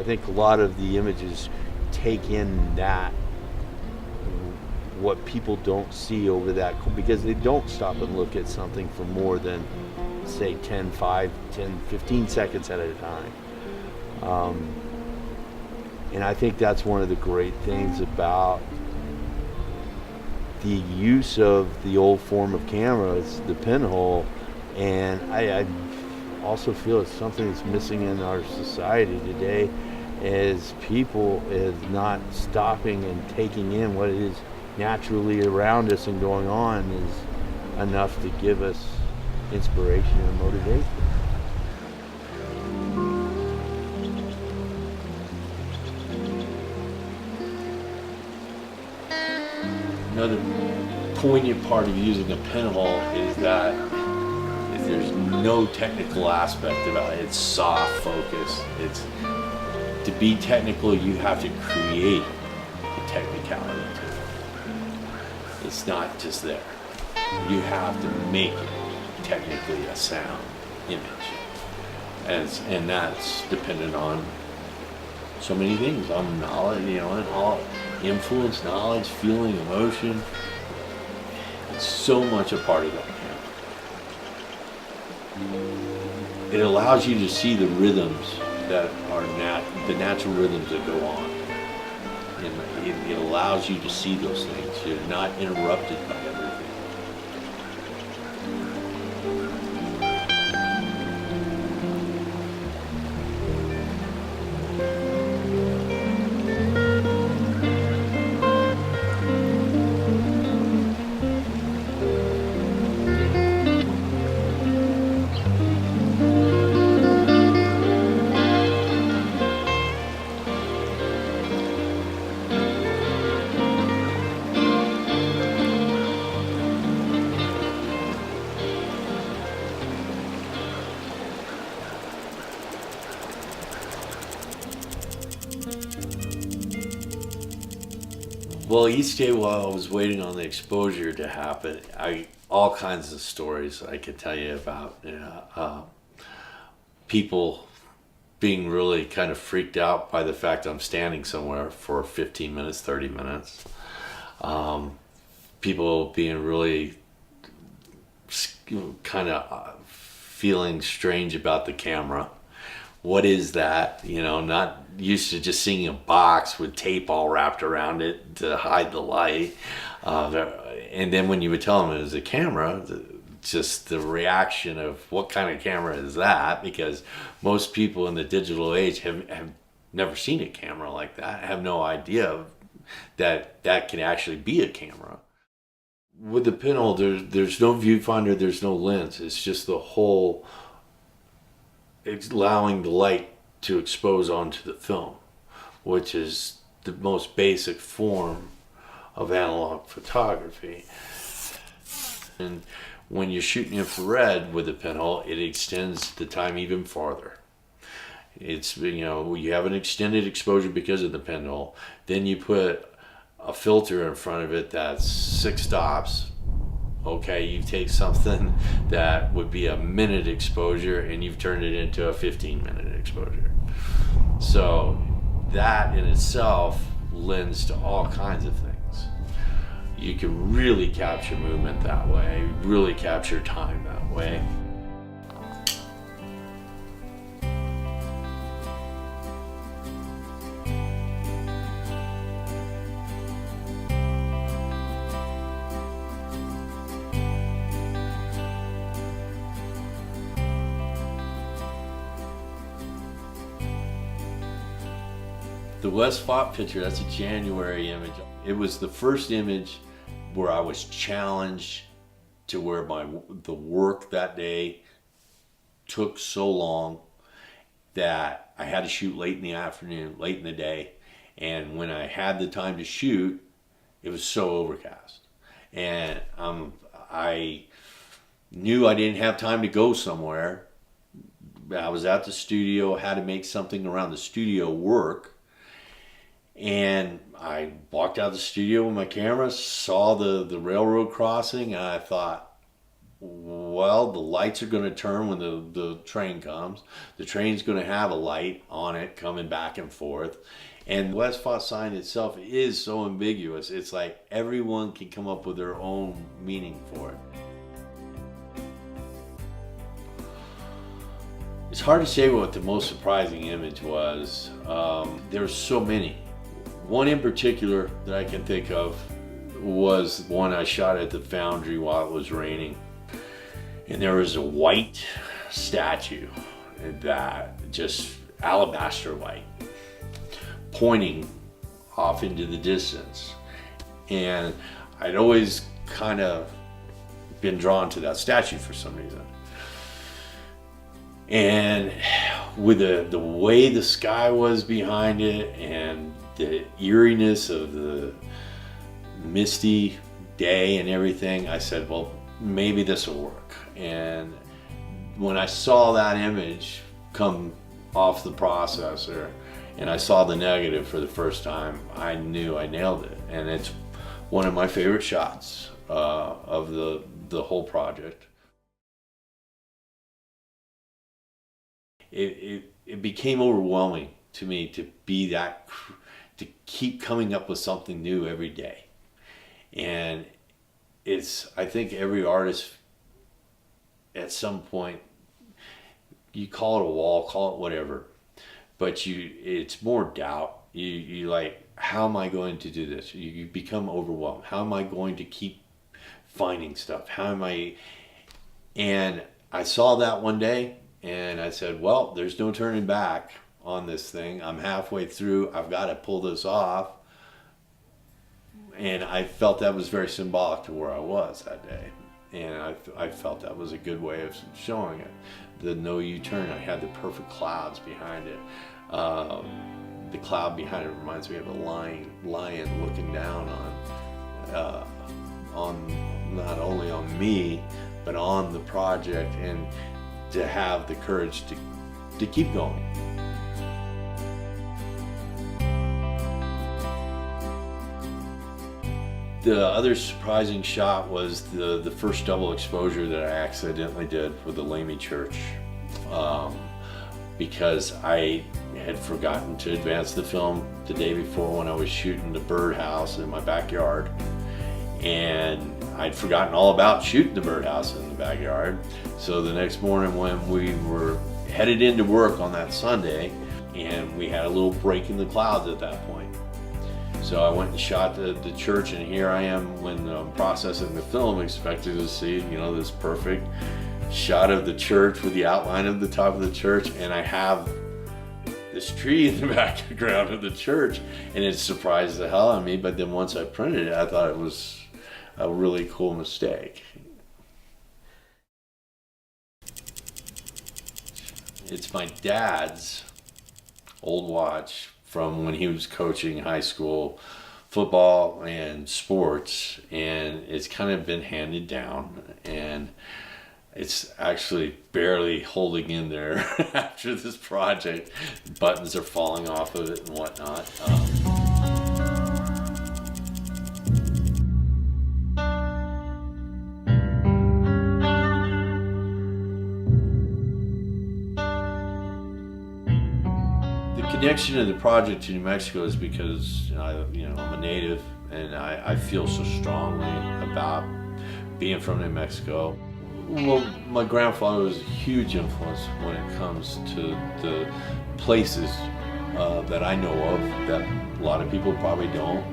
think a lot of the images take in that, what people don't see over that, because they don't stop and look at something for more than, say, 15 seconds at a time. And I think that's one of the great things about the use of the old form of cameras, the pinhole. And I also feel it's something that's missing in our society today, is people is not stopping and taking in what is naturally around us and going on is enough to give us inspiration and motivation. Another poignant part of using a pinhole is that there's no technical aspect about it. It's soft focus. It's, to be technical, you have to create the technicality to it. It's not just there. You have to make it technically a sound image. And that's dependent on so many things, on knowledge, and all influence, knowledge, feeling, emotion. It's so much a part of that camera. It allows you to see the rhythms that are the natural rhythms that go on. And it allows you to see those things. You're not interrupted by everything. Well, each day while I was waiting on the exposure to happen, all kinds of stories I could tell you about. People being really kind of freaked out by the fact I'm standing somewhere for 15 minutes, 30 minutes. People being really kind of feeling strange about the camera. What is that? Not used to just seeing a box with tape all wrapped around it to hide the light. And then when you would tell them it was a camera, just the reaction of what kind of camera is that? Because most people in the digital age have never seen a camera like that, have no idea that can actually be a camera. With the pinhole, there's no viewfinder, there's no lens. It's just the whole, it's allowing the light to expose onto the film, which is the most basic form of analog photography. And when you're shooting infrared with a pinhole, it extends the time even farther. It's, you have an extended exposure because of the pinhole. Then you put a filter in front of it that's 6 stops. Okay, you take something that would be a minute exposure and you've turned it into a 15-minute exposure. So that in itself lends to all kinds of things. You can really capture movement that way, really capture time that way. The West Spot picture, that's a January image. It was the first image where I was challenged to where the work that day took so long that I had to shoot late in the afternoon, late in the day. And when I had the time to shoot, it was so overcast. And I knew I didn't have time to go somewhere. I was at the studio, had to make something around the studio work. And I walked out of the studio with my camera, saw the railroad crossing, and I thought, Well, the lights are going to turn when the train comes. The train's going to have a light on it coming back and forth. And the West Foss sign itself is so ambiguous. It's like everyone can come up with their own meaning for it. It's hard to say what the most surprising image was. There's so many. One in particular that I can think of was one I shot at the Foundry while it was raining. And there was a white statue, that just alabaster white, pointing off into the distance. And I'd always kind of been drawn to that statue for some reason. And with the way the sky was behind it and the eeriness of the misty day and everything, I said, well, maybe this will work. And when I saw that image come off the processor and I saw the negative for the first time, I knew I nailed it. And it's one of my favorite shots of the whole project. It became overwhelming to me to keep coming up with something new every day. And I think every artist at some point, you call it a wall, call it whatever, but it's more doubt. You like, how am I going to do this? You become overwhelmed. How am I going to keep finding stuff? And I saw that one day and I said, well, there's no turning back on this thing. I'm halfway through. I've got to pull this off. And I felt that was very symbolic to where I was that day. And I felt that was a good way of showing it. The no U-turn, I had the perfect clouds behind it. The cloud behind it reminds me of a lion looking down on not only on me, but on the project, and to have the courage to keep going. The other surprising shot was the first double exposure that I accidentally did with the Lamy Church, because I had forgotten to advance the film the day before when I was shooting the birdhouse in my backyard, and I'd forgotten all about shooting the birdhouse in the backyard. So the next morning when we were headed into work on that Sunday, and we had a little break in the clouds at that point. So I went and shot the church, and here I am when processing the film, expecting to see, this perfect shot of the church with the outline of the top of the church, and I have this tree in the background of the church, and it surprised the hell out of me. But then once I printed it, I thought it was a really cool mistake. It's my dad's old watch from when he was coaching high school football and sports, and it's kind of been handed down, and it's actually barely holding in there after this project. Buttons are falling off of it and whatnot. Connection of the project to New Mexico is because I'm a native, and I feel so strongly about being from New Mexico. Well, my grandfather was a huge influence when it comes to the places that I know of that a lot of people probably don't,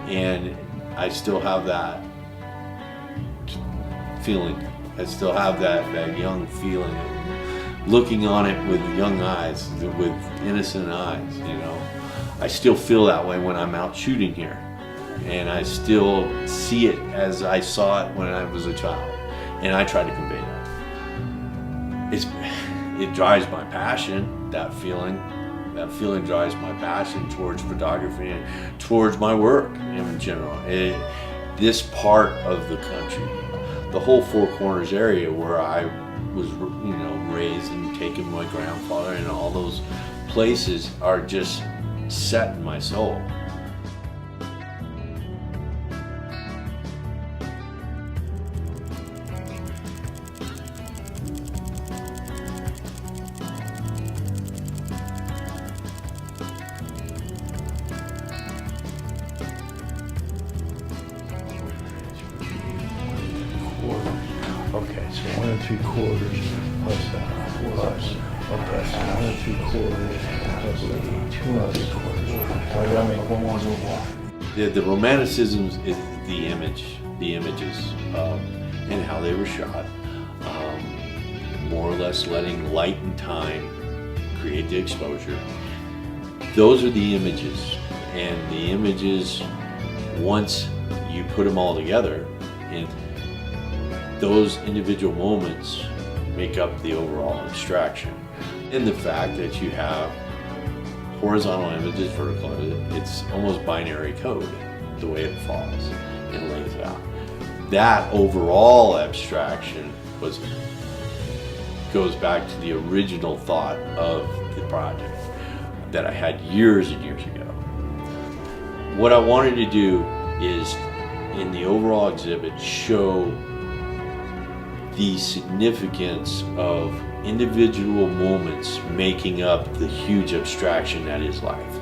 and I still have that feeling. I still have that young feeling. Looking on it with young eyes, with innocent eyes, I still feel that way when I'm out shooting here. And I still see it as I saw it when I was a child. And I try to convey that. It drives my passion, that feeling. That feeling drives my passion towards photography and towards my work in general. This part of the country, the whole Four Corners area where I was raised and taken my grandfather, and all those places are just set in my soul. 1 3/4 plus that plus plus 1 3/4 plus 2 3/4. I gotta make one more little wall. The romanticism is the images, and how they were shot. More or less letting light and time create the exposure. Those are the images, and the images, once you put them all together, and those individual moments make up the overall abstraction. And the fact that you have horizontal images, vertical images, it's almost binary code, the way it falls and lays out. That overall abstraction goes back to the original thought of the project that I had years and years ago. What I wanted to do is, in the overall exhibit, show the significance of individual moments making up the huge abstraction that is life.